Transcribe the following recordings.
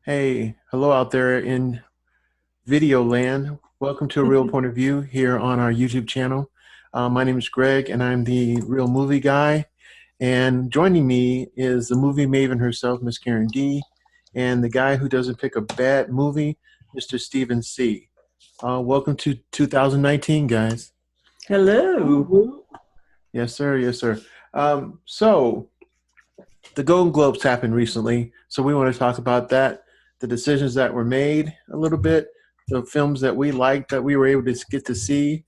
Hey, hello out there in video land. Welcome to A Real Point of View here on our YouTube channel. My name is Greg, and I'm the Real Movie Guy. And joining me is the movie maven herself, Miss Karen D, and the guy who doesn't pick a bad movie, Mr. Stephen C. Welcome to 2019, guys. Hello. Yes, sir. Yes, sir. So the Golden Globes happened recently, so we want to talk about that, the decisions that were made a little bit, the films that we liked that we were able to get to see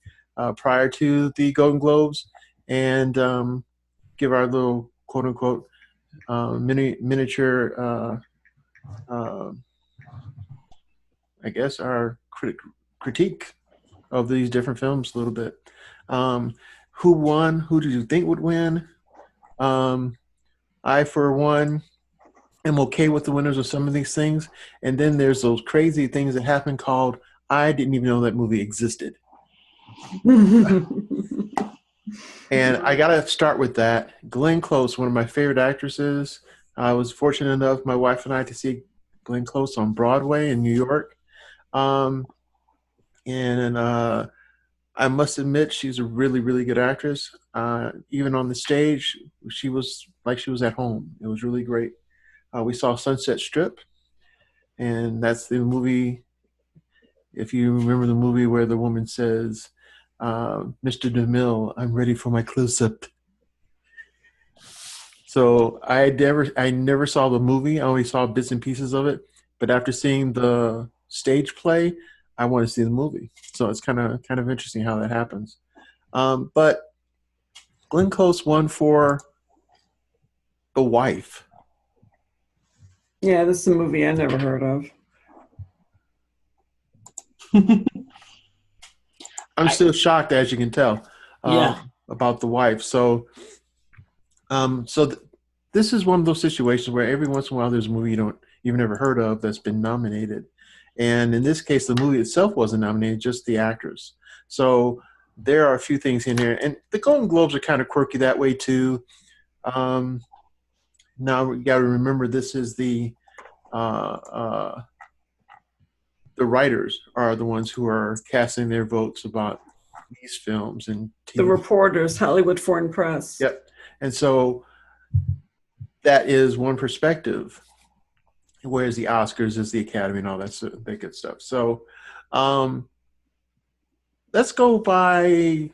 prior to the Golden Globes, and give our little quote unquote miniature, uh, I guess, our critique of these different films a little bit. Um, who won? Who did you think would win? Um, I, for one, am okay with the winners of some of these things. And then there's those crazy things that happen called I didn't even know that movie existed. And I gotta start with that. Glenn Close, one of my favorite actresses. I was fortunate enough, my wife and I, to see Glenn Close on Broadway in New York. Um, and I must admit, she's a really, really good actress. Even on the stage, she was like she was at home. It was really great. We saw Sunset Strip, and that's the movie. If you remember the movie where the woman says, "Mr. DeMille, I'm ready for my close-up." So I never saw the movie. I only saw bits and pieces of it. But after seeing the stage play, I want to see the movie. So it's kind of interesting how that happens. But Glenn Close won for The Wife. Yeah, this is a movie I never heard of. I'm I, still shocked, as you can tell, yeah, about The Wife. So this is one of those situations where every once in a while there's a movie you've never heard of that's been nominated, and in this case, the movie itself wasn't nominated, just the actors. So there are a few things in here, and the Golden Globes are kind of quirky that way too. Um, Now we got to remember this is uh, uh, the writers are the ones who are casting their votes about these films and The TV. Reporters, Hollywood Foreign Press. Yep, and so that is one perspective, whereas the Oscars is the Academy and all that good stuff. So um, let's go by,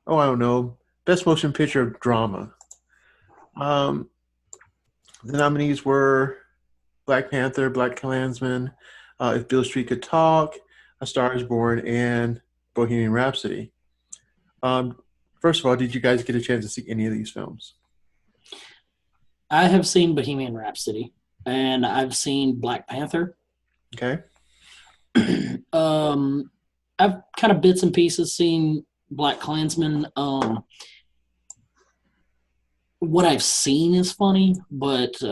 oh, I don't know, Best Motion Picture Drama. Um, the nominees were Black Panther, Black Klansman, If Bill Street Could Talk, A Star Is Born, and Bohemian Rhapsody. Um, First of all, did you guys get a chance to see any of these films? I have seen Bohemian Rhapsody and I've seen Black Panther. Okay. um, I've kind of bits and pieces seen Black Klansman. What I've seen is funny, but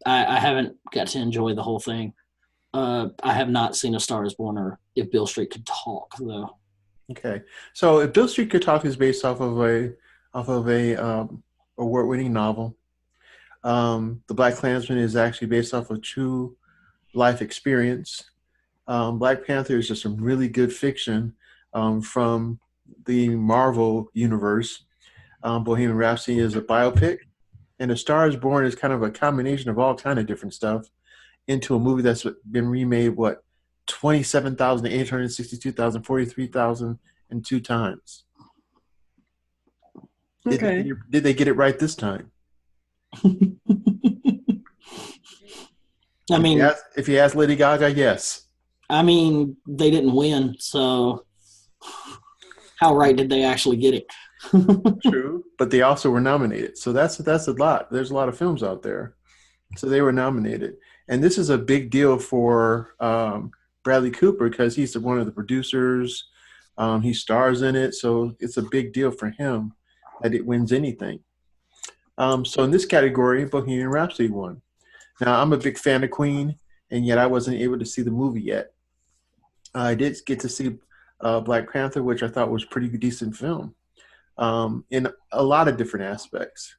I haven't got to enjoy the whole thing. I have not seen A Star Is Born or If Bill Street Could Talk, though. Okay. So if Bill Street Could Talk is based off of a award-winning novel. The Black Klansman is actually based off of true life experience. Black Panther is just some really good fiction from the Marvel universe. Bohemian Rhapsody is a biopic, and A Star Is Born is kind of a combination of all kind of different stuff into a movie that's been remade 27,862,043,042 times. Okay. Did they get it right this time? I mean, If you ask Lady Gaga, yes. they didn't win, so how right did they actually get it? True, but they also were nominated. So that's a lot. There's a lot of films out there. So they were nominated, and this is a big deal for Bradley Cooper because he's one of the producers. He stars in it, so it's a big deal for him that it wins anything. So in this category, Bohemian Rhapsody won. Now I'm a big fan of Queen, and yet I wasn't able to see the movie yet. I did get to see Black Panther, which I thought was a pretty decent film in a lot of different aspects.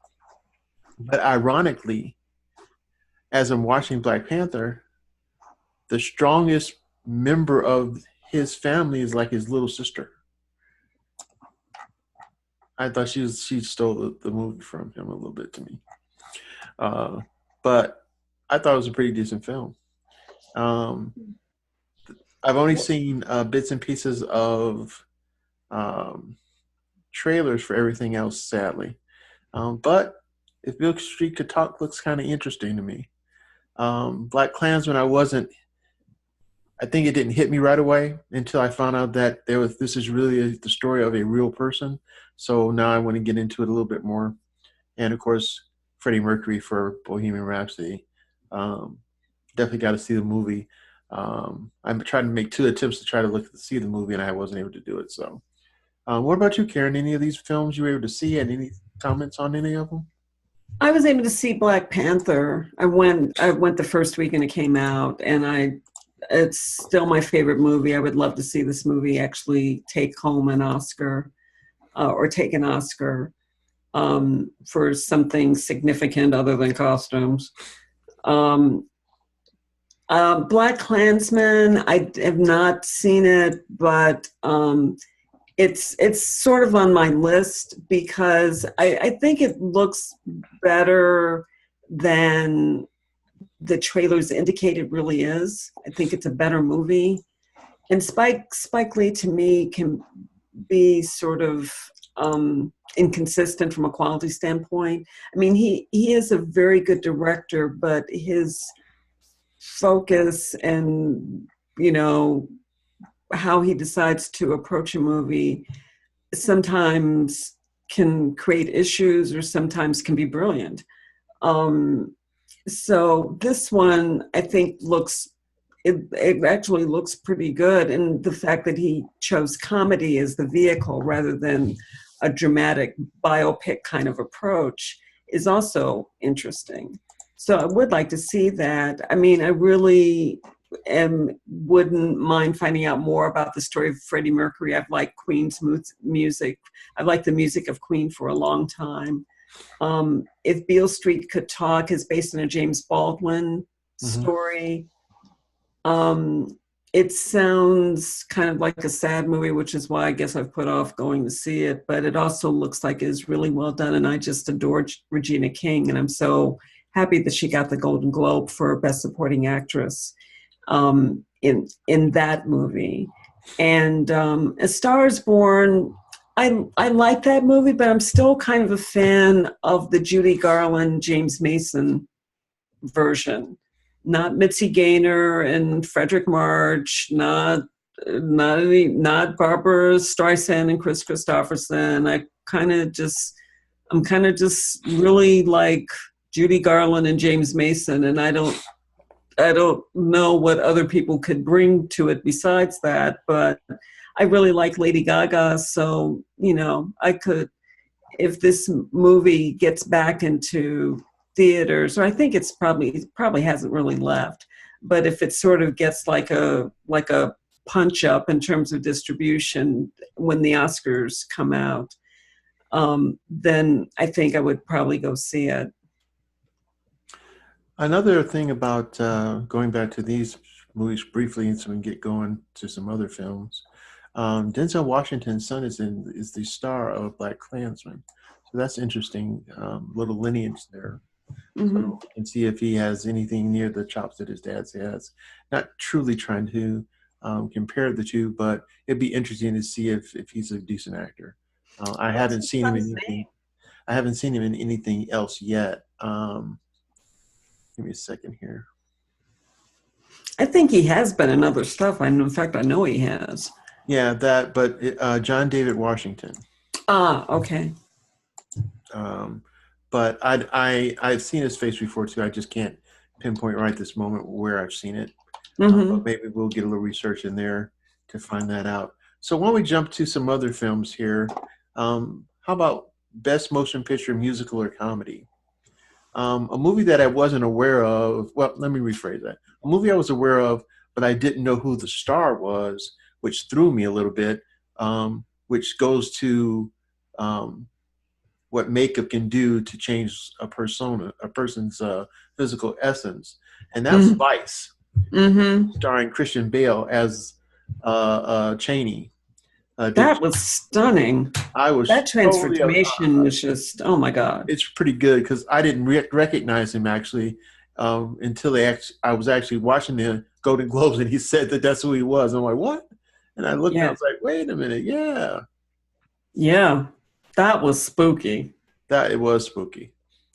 But ironically, as I'm watching Black Panther, the strongest member of his family is like his little sister. I thought she stole the movie from him a little bit to me, uh, but I thought it was a pretty decent film. Um, I've only seen bits and pieces of um, trailers for everything else, sadly. But if Bill Street Could Talk looks kind of interesting to me. Black Klansman, I think it didn't hit me right away until I found out that this is really the story of a real person. So now I want to get into it a little bit more. And of course, Freddie Mercury for Bohemian Rhapsody. Um, Definitely got to see the movie. I'm trying to make 2 attempts to try to see the movie, and I wasn't able to do it. So, what about you, Karen? Any of these films you were able to see, and any comments on any of them? I was able to see Black Panther. I went the first weekend it came out, and it's still my favorite movie. I would love to see this movie actually take home an Oscar, or take an Oscar for something significant other than costumes. Black Klansman, I have not seen it, but it's sort of on my list because I think it looks better than the trailers indicate it really is. I think it's a better movie. And Spike Lee, to me, can be sort of inconsistent from a quality standpoint. I mean, he is a very good director, but his focus and, how he decides to approach a movie sometimes can create issues or sometimes can be brilliant. So this one, I think, it actually looks pretty good. And the fact that he chose comedy as the vehicle rather than a dramatic biopic kind of approach is also interesting. So I would like to see that. I mean, I really wouldn't mind finding out more about the story of Freddie Mercury. I've liked Queen's music. I've liked the music of Queen for a long time. If Beale Street Could Talk is based on a James Baldwin story, it sounds kind of like a sad movie, which is why I guess I've put off going to see it. But it also looks like it's really well done, and I just adore Regina King, and I'm so happy that she got the Golden Globe for Best Supporting Actress in that movie. And A Star Is Born, I like that movie, but I'm still kind of a fan of the Judy Garland, James Mason version. Not Mitzi Gaynor and Frederick March, not Barbara Streisand and Chris Christopherson. I'm kind of just really like Judy Garland and James Mason, and I don't know what other people could bring to it besides that, but I really like Lady Gaga, so, I could, if this movie gets back into theaters, or I think it probably hasn't really left, but if it sort of gets like a punch up in terms of distribution when the Oscars come out, then I think I would probably go see it. Another thing about going back to these movies briefly, so we can get going to some other films. Denzel Washington's son is the star of Black Klansman, so that's interesting. Little lineage there. Mm-hmm. So we can see if he has anything near the chops that his dad has. Not truly trying to compare the two, but it'd be interesting to see if he's a decent actor. I haven't seen him in anything. I haven't seen him in anything else yet. Give me a second here. I think he has been in other stuff. In fact, I know he has. Yeah, but John David Washington. Okay. But I've seen his face before too. I just can't pinpoint right this moment where I've seen it. But maybe we'll get a little research in there to find that out. So why don't we jump to some other films here? How about Best Motion Picture, Musical, or Comedy? A movie that I wasn't aware of. Well, let me rephrase that. A movie I was aware of, but I didn't know who the star was, which threw me a little bit. Which goes to what makeup can do to change a person's physical essence, and that's Vice, Mm-hmm. starring Christian Bale as Cheney. That was stunning. I was That totally. transformation was just, oh my God. It's pretty good because I didn't recognize him actually until I was actually watching the Golden Globes and he said that that's who he was. I'm like, what? And I looked and I was like, wait a minute, yeah. Yeah, that was spooky. That it was spooky.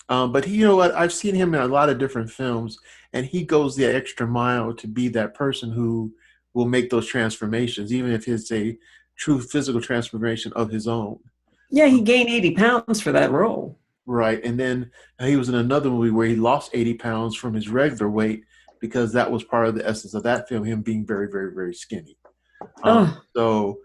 But you know what? I've seen him in a lot of different films, and he goes the extra mile to be that person who will make those transformations, even if it's a true physical transformation of his own. Yeah, he gained 80 pounds for that role. Right. And then he was in another movie where he lost 80 pounds from his regular weight because that was part of the essence of that film, him being very, very, very skinny. So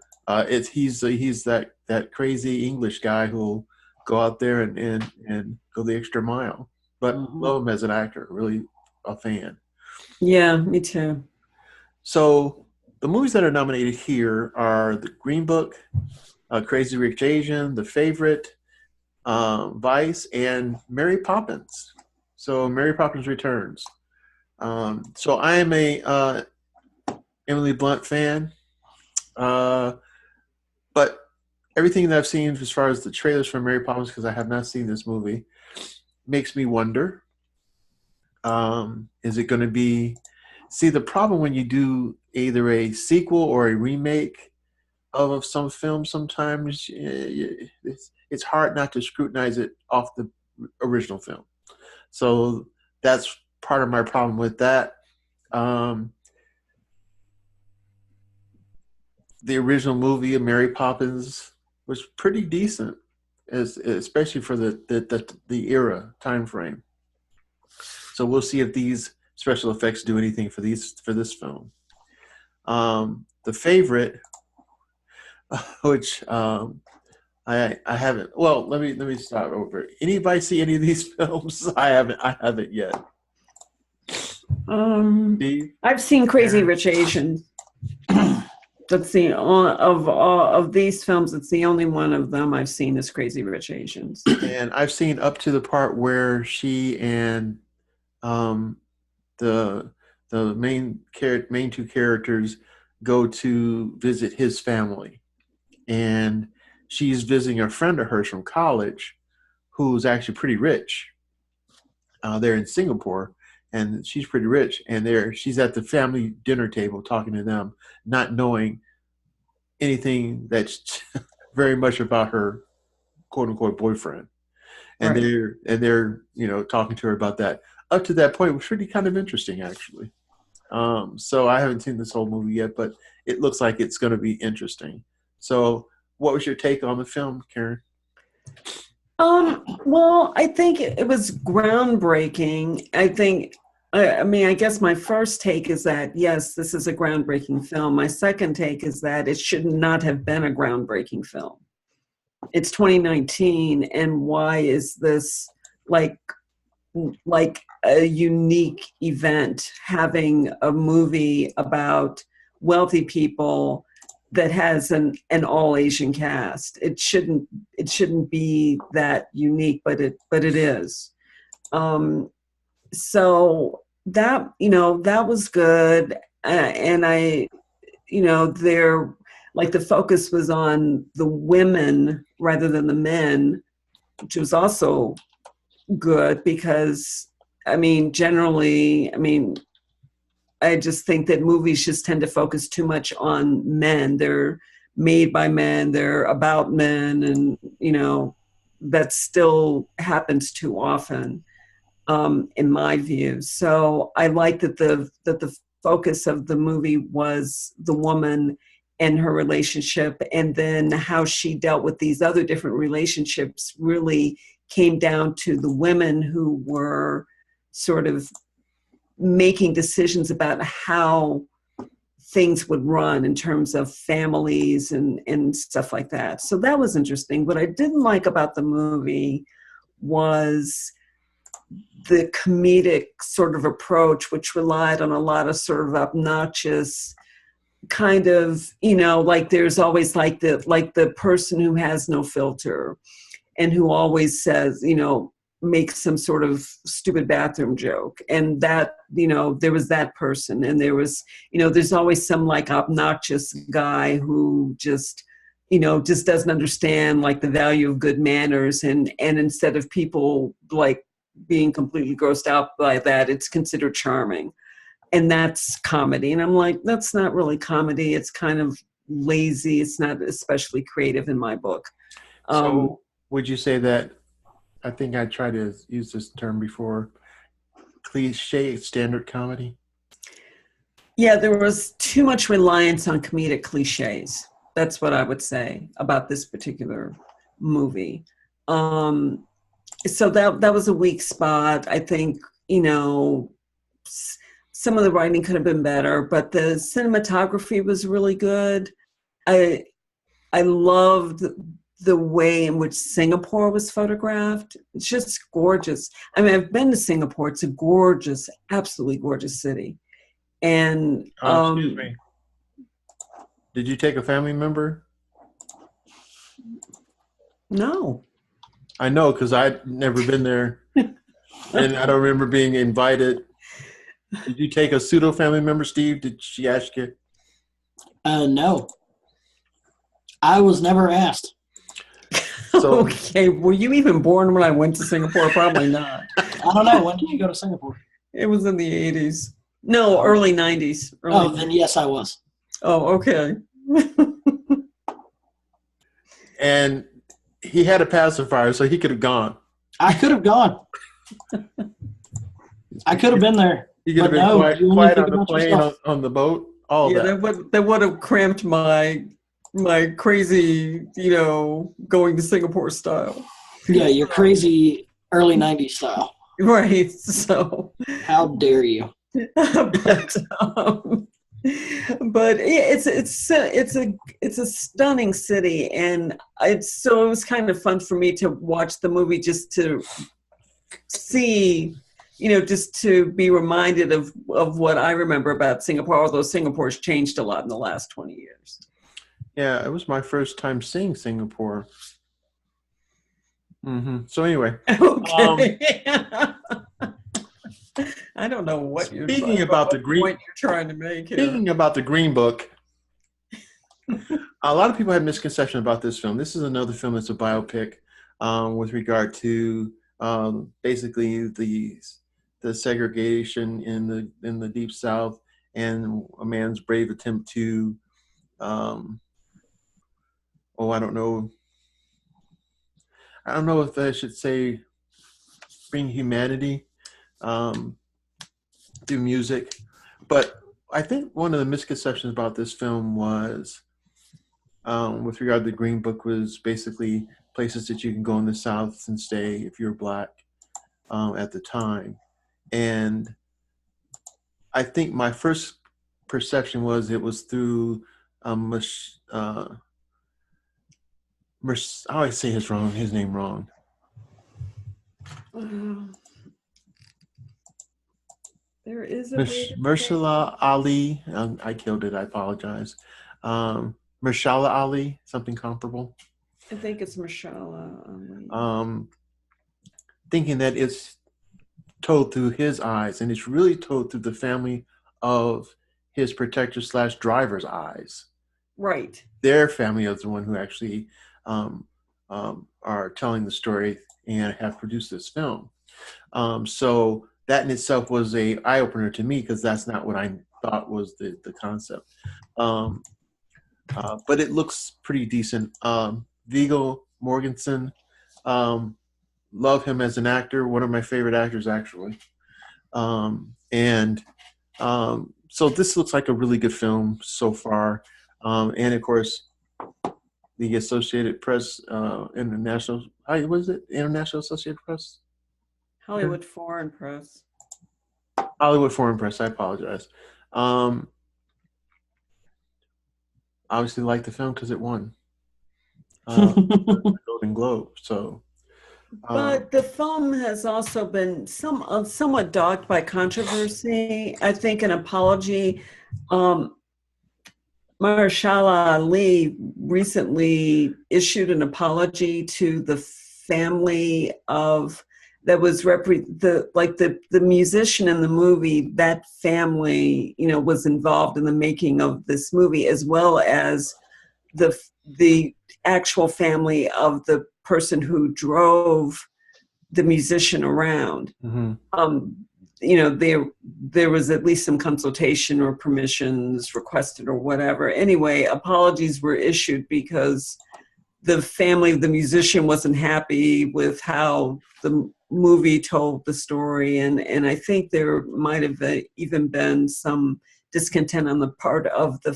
he's that crazy English guy who'll go out there and go the extra mile. But love him as an actor, really a fan. Yeah, me too. So the movies that are nominated here are The Green Book, Crazy Rich Asian, The Favorite, Vice, and Mary Poppins. So Mary Poppins Returns. So I am a Emily Blunt fan, but everything that I've seen as far as the trailers for Mary Poppins, because I have not seen this movie, makes me wonder, is it going to be... See, the problem when you do either a sequel or a remake of some film, sometimes it's hard not to scrutinize it off the original film. So that's part of my problem with that. The original movie of Mary Poppins was pretty decent, especially for the era time frame. So we'll see if these special effects do anything for this film. The Favorite, which I haven't. Well, let me start over. Anybody see any of these films? I haven't yet. Steve? I've seen Crazy Rich Asians. That's the of these films. It's the only one of them I've seen is Crazy Rich Asians. And I've seen up to the part where she and the main two characters go to visit his family, and she's visiting a friend of hers from college who's actually pretty rich. They're in Singapore, and she's pretty rich, and she's at the family dinner table talking to them, not knowing anything that's very much about her quote unquote boyfriend. And right. they're talking to her about that. Up to that point, it was really kind of interesting, actually. So I haven't seen this whole movie yet, but it looks like it's going to be interesting. So what was your take on the film, Karen? Well, I think it was groundbreaking. I guess my first take is that, yes, this is a groundbreaking film. My second take is that it should not have been a groundbreaking film. It's 2019, and why is this like a unique event, having a movie about wealthy people that has an all Asian cast? It shouldn't be that unique, but it is. So that was good, and the focus was on the women rather than the men, which was also good because generally, I just think that movies just tend to focus too much on men. They're made by men, they're about men, and that still happens too often, in my view. So I like that the focus of the movie was the woman and her relationship, and then how she dealt with these other different relationships really came down to the women who were sort of making decisions about how things would run in terms of families and stuff like that. So that was interesting. What I didn't like about the movie was the comedic sort of approach, which relied on a lot of sort of obnoxious kind of, there's always like the person who has no filter. and who always says, makes some sort of stupid bathroom joke. And that, there was that person. And there was, there's always some like obnoxious guy who just doesn't understand like the value of good manners. And instead of people like being completely grossed out by that, it's considered charming. And that's comedy. And I'm like, that's not really comedy. It's kind of lazy. It's not especially creative in my book. So would you say that, I think I tried to use this term before, cliche standard comedy? Yeah, there was too much reliance on comedic cliches. That's what I would say about this particular movie. So that was a weak spot. I think, some of the writing could have been better, but the cinematography was really good. I loved the way in which Singapore was photographed. It's just gorgeous. I mean, I've been to Singapore. It's a gorgeous, absolutely gorgeous city. And Excuse me. Did you take a family member? No. I know, because I'd never been there, and I don't remember being invited. Did you take a pseudo family member, Steve? Did she ask you? No. I was never asked. So, okay, were you even born when I went to Singapore? Probably not. I don't know. When did you go to Singapore? It was in the 80s. No, early 90s. Then yes, I was. Oh, okay. and he had a pacifier, so he could have gone. I could have gone. I could have been there. He could have been quiet on the plane, on the boat, all that. That would have cramped my crazy, going to Singapore style. Yeah, your crazy early 90s style. Right. So how dare you? but it's a stunning city, and it was kind of fun for me to watch the movie just to see, just to be reminded of what I remember about Singapore, although Singapore's changed a lot in the last 20 years. Yeah, it was my first time seeing Singapore. So anyway. Okay. I don't know what you're speaking about the green point you're trying to make here. Speaking about the Green Book, a lot of people have misconception about this film. This is another film that's a biopic with regard to basically the segregation in the Deep South and a man's brave attempt to I don't know if I should say bring humanity through music. But I think one of the misconceptions about this film was, with regard to the Green Book, was basically places that you can go in the South and stay if you're Black at the time. And I think my first perception was it was through I always say his name wrong. There is a Mahershala Ali. I killed it. I apologize. Mahershala Ali, something comparable. I think it's Mahershala Ali. Thinking that it's told through his eyes, and it's really told through the family of his protector / driver's eyes. Right. Their family is the one who actually are telling the story and have produced this film. So that in itself was a eye-opener to me, because that's not what I thought was the concept. But it looks pretty decent. Viggo Mortensen, love him as an actor, one of my favorite actors, actually. So this looks like a really good film so far. And of course, the Associated Press, International Associated Press? Hollywood Foreign Press. Hollywood Foreign Press, I apologize. Obviously liked the film because it won the Golden Globe. So, but the film has also been somewhat dogged by controversy. I think an apology. Mahershala Ali recently issued an apology to the family of that was the musician in the movie, that family, you know, was involved in the making of this movie, as well as the actual family of the person who drove the musician around. Mm-hmm. You know, there was at least some consultation or permissions requested or whatever. Anyway, apologies were issued because the family of the musician wasn't happy with how the movie told the story, and I think there might have even been some discontent on the part of the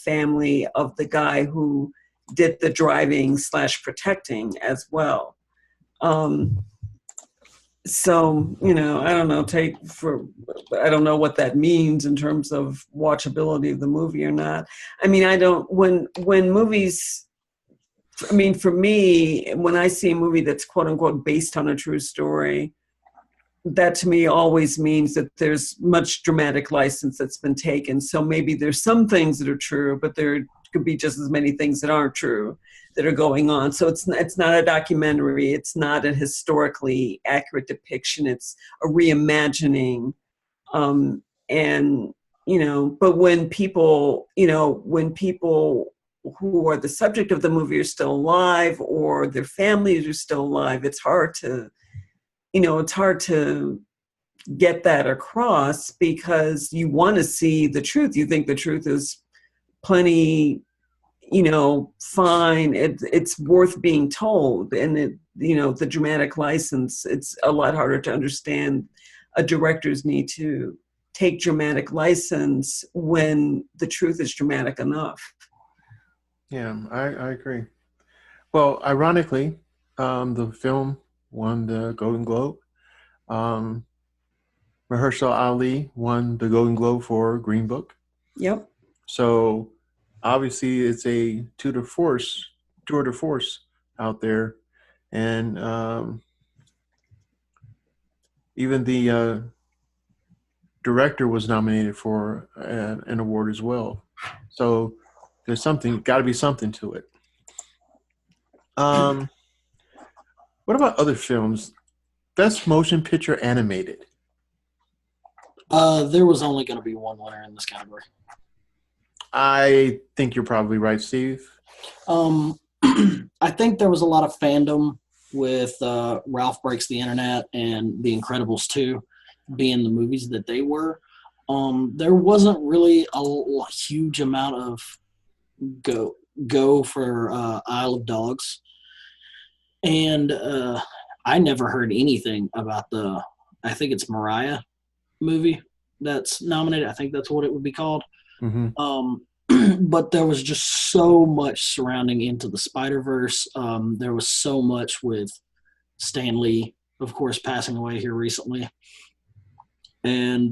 family of the guy who did the driving / protecting as well. So, you know, I don't know, I don't know what that means in terms of watchability of the movie or not. I mean, when movies, I mean, for me, when I see a movie that's quote unquote based on a true story, that to me always means that there's much dramatic license that's been taken. So maybe there's some things that are true, but there could be just as many things that aren't true that are going on. So it's not a documentary. It's not a historically accurate depiction. It's a reimagining. And, you know, but when people who are the subject of the movie are still alive, or their families are still alive, it's hard to get that across, because you want to see the truth. You think the truth is plenty, you know, fine. It's worth being told. And the dramatic license, it's a lot harder to understand. A director's need to take dramatic license when the truth is dramatic enough. Yeah, I agree. Well, ironically, the film won the Golden Globe. Mahershala Ali won the Golden Globe for Green Book. Yep. So obviously it's a tour de force out there. And even the director was nominated for an award as well. So there's got to be something to it. What about other films? Best Motion Picture Animated. There was only going to be one winner in this category. I think you're probably right, Steve. I think there was a lot of fandom with Ralph Breaks the Internet and The Incredibles 2 being the movies that they were. There wasn't really a huge amount of go for Isle of Dogs. And I never heard anything about I think it's Mariah movie that's nominated. I think that's what it would be called. Mm-hmm. But there was just so much surrounding Into the Spider-Verse. There was so much with Stan Lee, of course, passing away here recently. And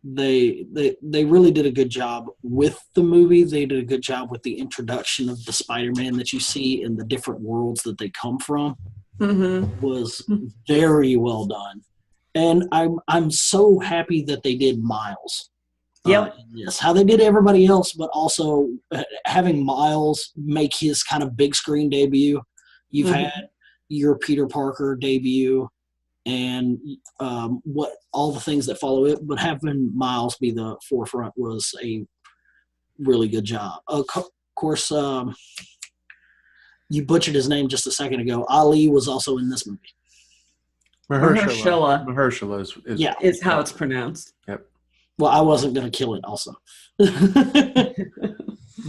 they really did a good job with the movie. They did a good job with the introduction of the Spider-Man that you see in the different worlds that they come from. Mm-hmm. Was very well done. And I'm so happy that they did Miles. Yep. Yes, how they did everybody else, but also having Miles make his kind of big screen debut. You've had your Peter Parker debut and what all the things that follow it, but having Miles be the forefront was a really good job. Of course, you butchered his name just a second ago. Ali was also in this movie. Mahershala is how it's pronounced. Yep. Well, I wasn't going to kill it also.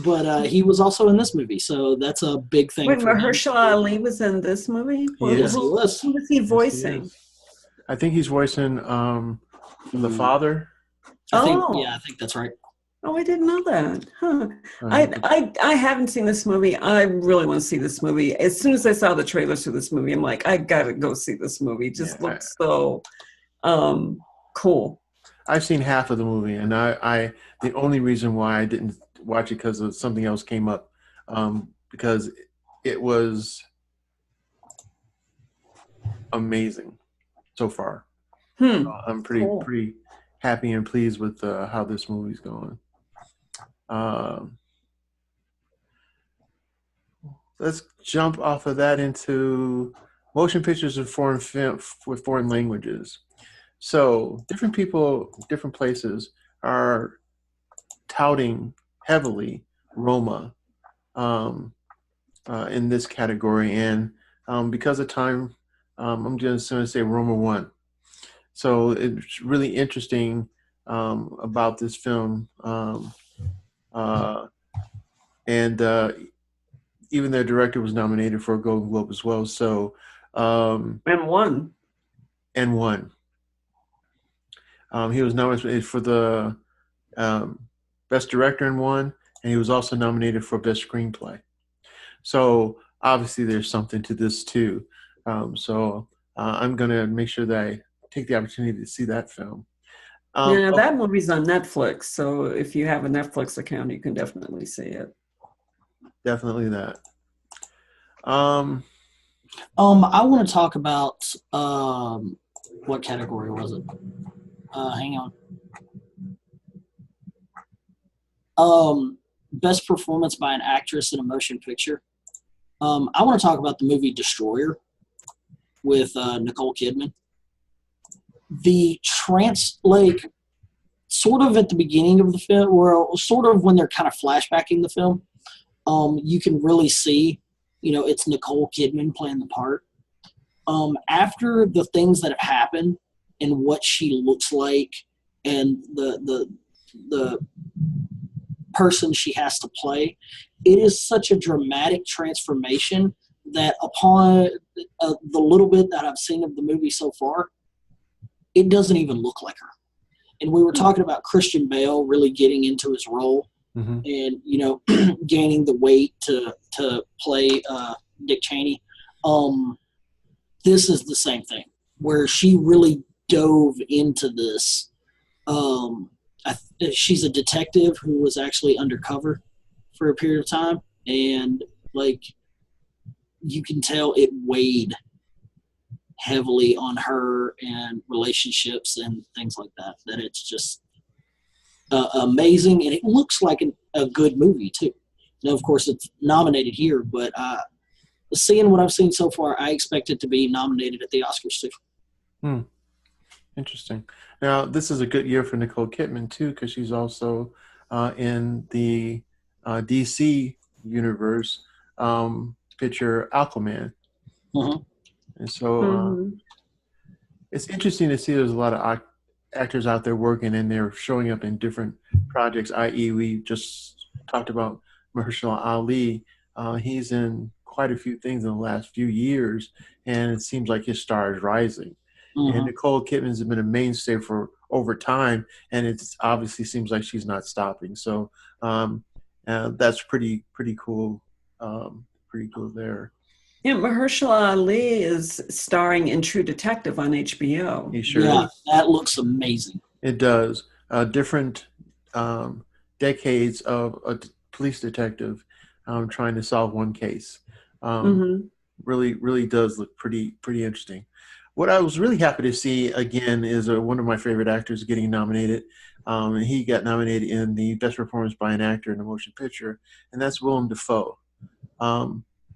But he was also in this movie, so that's a big thing. Wait, Mahershala Ali was in this movie? Yes, he was. Who was he voicing? Yes, I think he's voicing the father. I think that's right. Oh, I didn't know that. Huh. I haven't seen this movie. I really want to see this movie. As soon as I saw the trailers for this movie, I'm like, I gotta go see this movie. It just looks so cool. I've seen half of the movie, and I the only reason why I didn't watch it because of something else came up, because it was amazing so far. I'm pretty happy and pleased with how this movie's going. let's jump off of that into motion pictures and foreign film with foreign languages. So different people, different places are touting heavily Roma um, in this category, and because of time, I'm just going to say Roma won. So it's really interesting about this film, uh, and even their director was nominated for a Golden Globe as well. So And won. and won. He was nominated for the best director and won, and he was also nominated for best screenplay. So obviously, there's something to this too. So I'm gonna make sure that I take the opportunity to see that film. Yeah, that movie's on Netflix. So if you have a Netflix account, you can definitely see it. Definitely that. I want to talk about what category was it? Hang on. Best performance by an actress in a motion picture. I want to talk about the movie Destroyer with Nicole Kidman. Sort of at the beginning of the film, or sort of when they're kind of flashbacking the film, you can really see, it's Nicole Kidman playing the part. After the things that have happened and what she looks like and the person she has to play, it is such a dramatic transformation that upon the little bit that I've seen of the movie so far, it doesn't even look like her. And we were talking about Christian Bale really getting into his role and, gaining the weight to play Dick Cheney. This is the same thing, where she really dove into this. She's a detective who was actually undercover for a period of time, and you can tell it weighed heavily on her and relationships and things like that. That it's just amazing, and it looks like a good movie too. Now, of course, it's nominated here, but seeing what I've seen so far, I expect it to be nominated at the Oscars too. Interesting. Now, this is a good year for Nicole Kidman too, because she's also in the DC universe picture Aquaman. Mm-hmm. And so it's interesting to see there's a lot of actors out there working, and they're showing up in different projects, i.e. we just talked about Mahershala Ali. He's in quite a few things in the last few years, and it seems like his star is rising. And Nicole Kidman has been a mainstay for over time, and it obviously seems like she's not stopping. So that's pretty cool. Pretty cool there. Yeah, Mahershala Ali is starring in True Detective on HBO. He sure is. That looks amazing. It does. Different decades of a police detective trying to solve one case. Really does look pretty interesting. What I was really happy to see again is one of my favorite actors getting nominated. And he got nominated in the Best Performance by an Actor in a Motion Picture, and that's Willem Dafoe.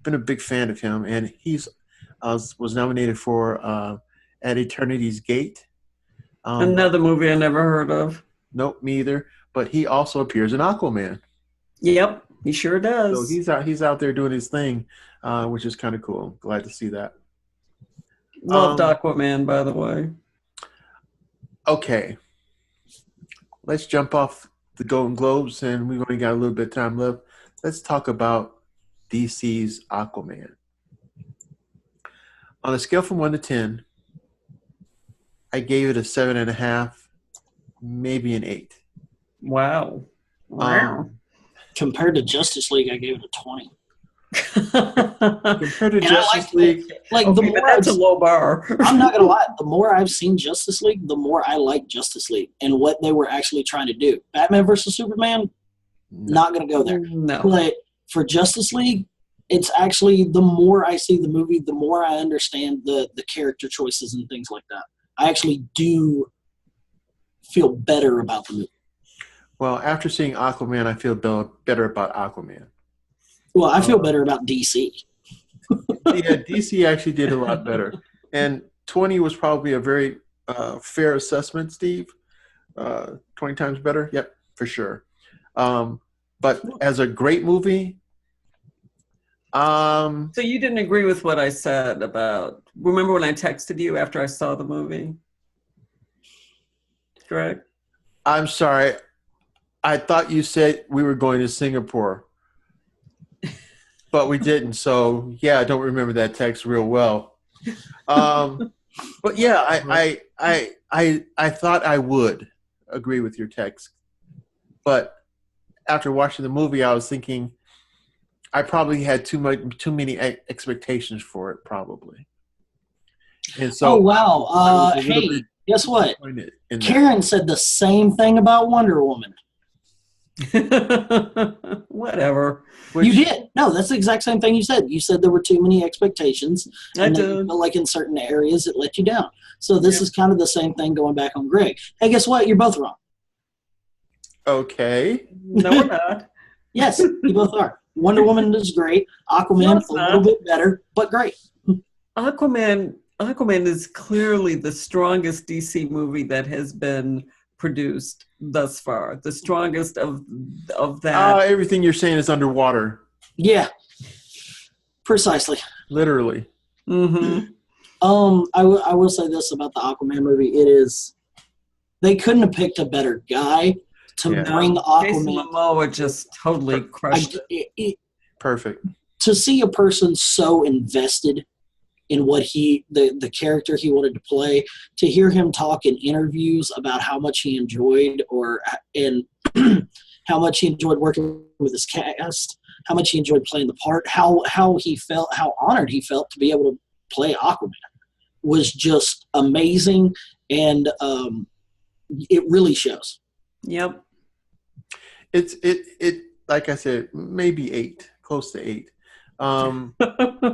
Been a big fan of him, and he's was nominated for At Eternity's Gate. Another movie I never heard of. Nope, me either. But he also appears in Aquaman. Yep, he sure does. So he's out there doing his thing, which is kind of cool. Glad to see that. Loved Aquaman, by the way. Okay, let's jump off the Golden Globes, and we've only got a little bit of time left. Let's talk about DC's Aquaman. On a scale from 1 to 10, I gave it a 7.5, maybe an 8. Wow. Compared to Justice League, I gave it a 20. Compared to Justice League, the more that's a low bar. I'm not gonna lie. The more I've seen Justice League, the more I like Justice League and what they were actually trying to do. Batman versus Superman, not gonna go there. No. But for Justice League, it's actually, the more I see the movie, the more I understand the character choices and things like that. I actually do feel better about the movie. Well, after seeing Aquaman, I feel better about Aquaman. Well, I feel better about DC. Yeah, DC actually did a lot better. And 20 was probably a very fair assessment, Steve. 20 times better? Yep, for sure. But as a great movie, So you didn't agree with what I said about, remember when I texted you after I saw the movie? Correct? I'm sorry. I thought you said we were going to Singapore, but we didn't. So yeah, I don't remember that text real well. But yeah, I thought I would agree with your text, but after watching the movie, I was thinking I probably had too many expectations for it, probably. And so, Oh wow! I was a little Hey, bit guess what? disappointed in that. Karen said the same thing about Wonder Woman. Whatever. You did. No, that's the exact same thing you said. You said there were too many expectations. I And that you did. felt like in certain areas it let you down. So this is kind of the same thing going back on Greg. Hey, guess what? You're both wrong. Okay. No, we're not. Yes, you both are. Wonder Woman is great. No, Aquaman it's a not. little bit better, but great. Aquaman is clearly the strongest DC movie that has been produced thus far. The strongest of that. Everything you're saying is underwater, Yeah, precisely. literally. Mm-hmm. I will say this about the Aquaman movie. It is they couldn't have picked a better guy to Yeah. bring Jason Aquaman. Momoa just totally crushed it. Perfect. To see a person so invested in what the character he wanted to play, to hear him talk in interviews about how much he enjoyed and how much he enjoyed working with his cast, how much he enjoyed playing the part, how he felt, how honored he felt to be able to play Aquaman was just amazing, and it really shows. Yep. It like I said, maybe 8, close to 8.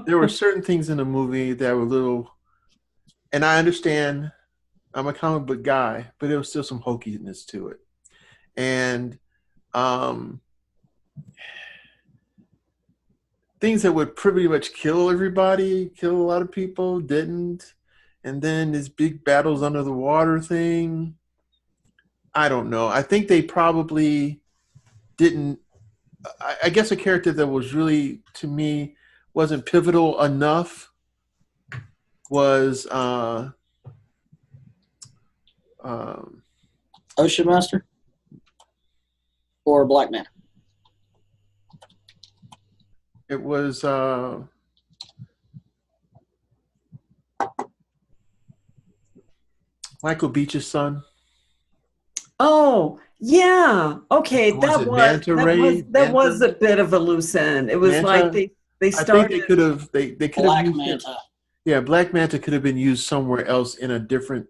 There were certain things in the movie that were a little, and I understand I'm a comic book guy, but there was still some hokiness to it. And things that would pretty much kill everybody, kill a lot of people, didn't. And then this big battles under the water thing, I don't know. I think they probably didn't. I guess a character that was really, to me, wasn't pivotal enough was Ocean Master or Black Man. it was Michael Beach's son. Oh, yeah. Okay, Was that it was Manta Ray? that was Manta? a bit of a loose end. It was Manta? like they I started. think they could Black have used it. Manta. Yeah, Black Manta could have been used somewhere else in a different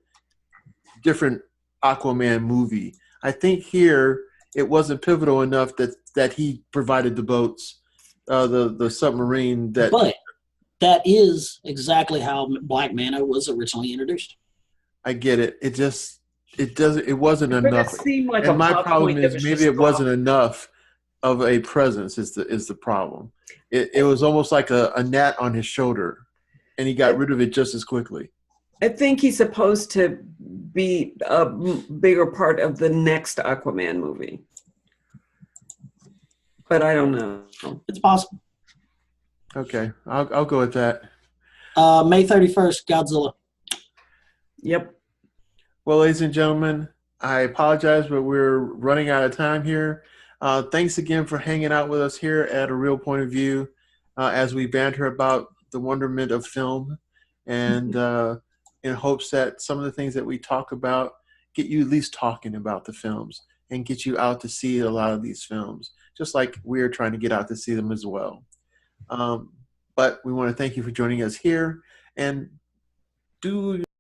Aquaman movie. I think here it wasn't pivotal enough that he provided the boats, the submarine that. But that is exactly how Black Manta was originally introduced. I get it. It wasn't But enough. it seemed like a And my plot problem point that is was maybe just it wasn't dropped. enough of a presence is the problem. It was almost like a gnat on his shoulder, and he got rid of it just as quickly. I think he's supposed to be a bigger part of the next Aquaman movie, but I don't know. It's possible. Okay, I'll go with that. May 31st, Godzilla. Yep. Well, ladies and gentlemen, I apologize, but we're running out of time here. Thanks again for hanging out with us here at A Real Point of View as we banter about the wonderment of film, and in hopes that some of the things that we talk about get you at least talking about the films and get you out to see a lot of these films, just like we're trying to get out to see them as well. But we want to thank you for joining us here, and do